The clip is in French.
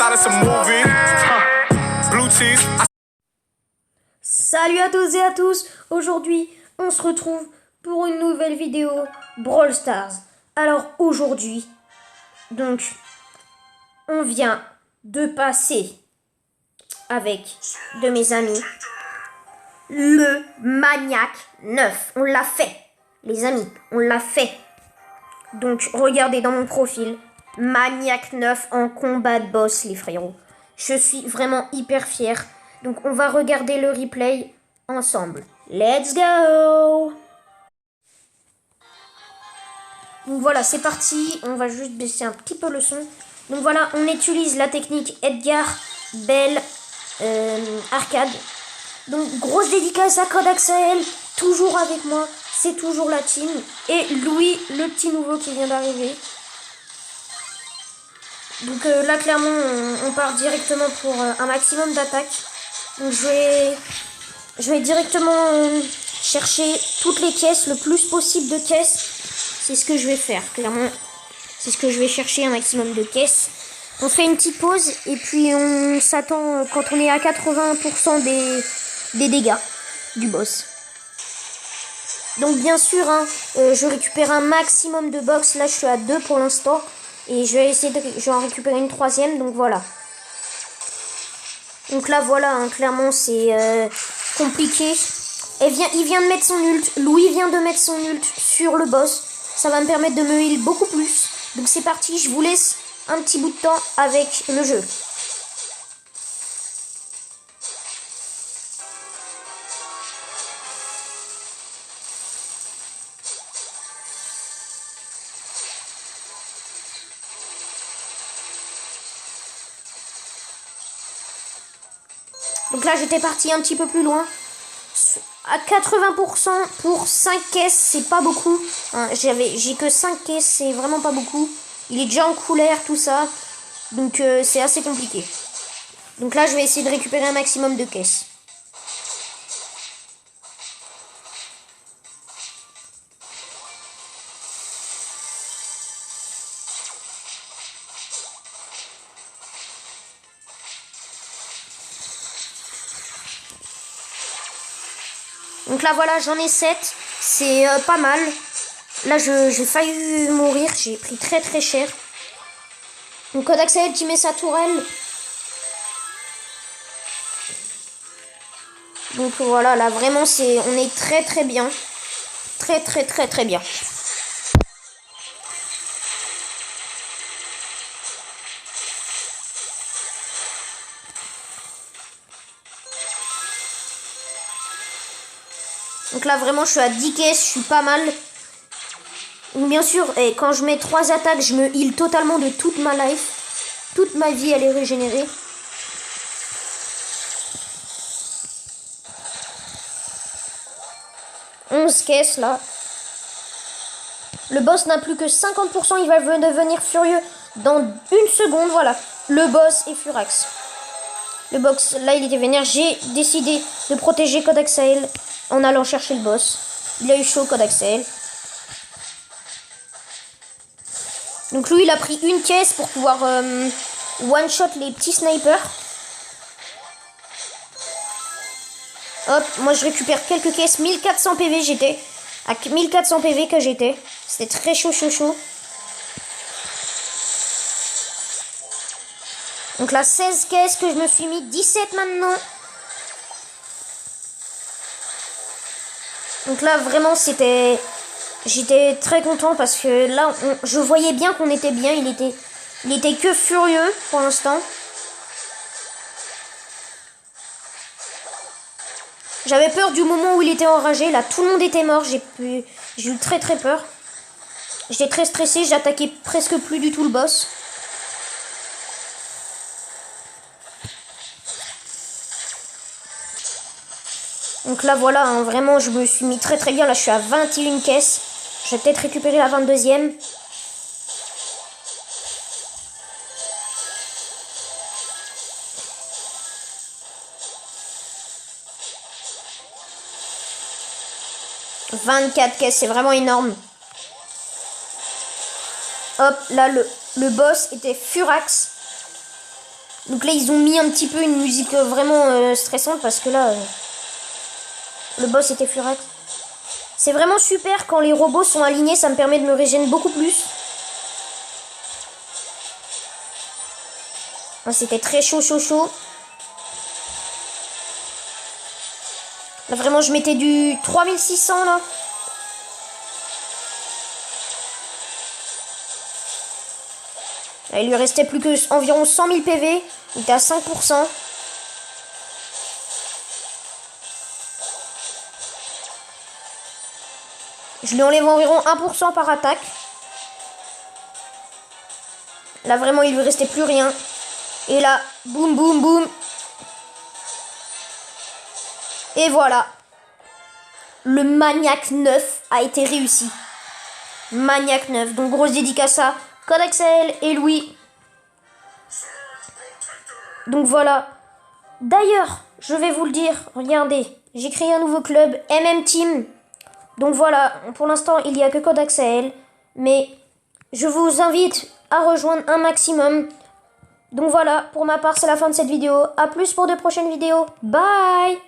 thought it's a movie. Blue cheese. Salut à tous et à tous. Aujourd'hui, on se retrouve pour une nouvelle vidéo Brawl Stars. Alors aujourd'hui, donc, on vient de passer avec de mes amis le Maniac 9. On l'a fait, les amis, on l'a fait. Donc, regardez dans mon profil, Maniac 9 en combat de boss, les frérots. Je suis vraiment hyper fier. Donc, on va regarder le replay ensemble. Let's go! Donc voilà, c'est parti. On va juste baisser un petit peu le son. Donc voilà, on utilise la technique Edgar, Belle, Arcade. Donc, grosse dédicace à Codaxael, toujours avec moi. C'est toujours la team. Et Louis, le petit nouveau qui vient d'arriver. Donc là, clairement, on part directement pour un maximum d'attaques. Donc je vais directement chercher toutes les caisses, le plus possible de caisses. C'est ce que je vais faire, clairement. C'est ce que je vais chercher, un maximum de caisses. On fait une petite pause et puis on s'attend quand on est à 80% des dégâts du boss. Donc bien sûr, hein, je récupère un maximum de box. Là, je suis à 2 pour l'instant. Et je vais en récupérer une troisième. Donc voilà. Donc là, voilà, hein, clairement, c'est compliqué. Il vient de mettre son ult. Louis vient de mettre son ult sur le boss. Ça va me permettre de me heal beaucoup plus. Donc c'est parti, je vous laisse un petit bout de temps avec le jeu. Donc là, j'étais parti un petit peu plus loin. À 80% pour 5 caisses, c'est pas beaucoup. Hein, j'ai que 5 caisses, c'est vraiment pas beaucoup. Il est déjà en couleur, tout ça. Donc c'est assez compliqué. Donc là, je vais essayer de récupérer un maximum de caisses. Donc là, voilà, j'en ai 7. C'est pas mal. Là, j'ai failli mourir. J'ai pris très très cher. Donc, Codaxael qui met sa tourelle. Donc voilà, là, vraiment, on est très très bien. Très très très très bien. Donc là, vraiment, je suis à 10 caisses, je suis pas mal. Donc bien sûr, et quand je mets 3 attaques, je me heal totalement de toute ma life. Toute ma vie, elle est régénérée. « 11 caisses, là. Le boss n'a plus que 50%, il va devenir furieux dans une seconde, voilà. Le boss est Furax. Le boss, là, il était vénère. J'ai décidé de protéger Codaxael en allant chercher le boss. Il a eu chaud, Codaxael. Donc lui, il a pris une caisse pour pouvoir one-shot les petits snipers. Hop, moi je récupère quelques caisses. 1400 PV, j'étais. À 1400 PV que j'étais. C'était très chaud, chaud, chaud. Donc là, 16 caisses que je me suis mis. 17 maintenant. Donc là, vraiment, j'étais très content parce que là, je voyais bien qu'on était bien. Il était que furieux pour l'instant. J'avais peur du moment où il était enragé. Là, tout le monde était mort. J'ai eu très très peur. J'étais très stressé. J'attaquais presque plus du tout le boss. Donc là, voilà, hein, vraiment, je me suis mis très très bien. Là, je suis à 21 caisses. Je vais peut-être récupérer la 22e. « 24 caisses, c'est vraiment énorme. » Hop, là, le boss était Furax. Donc là, ils ont mis un petit peu une musique vraiment stressante parce que là, le boss était furax. C'est vraiment super quand les robots sont alignés, ça me permet de me régénérer beaucoup plus. C'était très chaud. Là, vraiment, je mettais du 3600 là. Là, il lui restait plus que environ 100 000 PV. Il était à 5%. Je lui enlève environ 1% par attaque. Là, vraiment, il lui restait plus rien. Et là, boum, boum, boum. Et voilà. Le Maniac 9 a été réussi. Maniac 9. Donc, grosse dédicace à Codaxel et Louis. Donc, voilà. D'ailleurs, je vais vous le dire. Regardez, j'ai créé un nouveau club, MM Team. Donc, voilà. Pour l'instant, il n'y a que Codaxel. Mais je vous invite à rejoindre un maximum. Donc, voilà. Pour ma part, c'est la fin de cette vidéo. A plus pour de prochaines vidéos. Bye!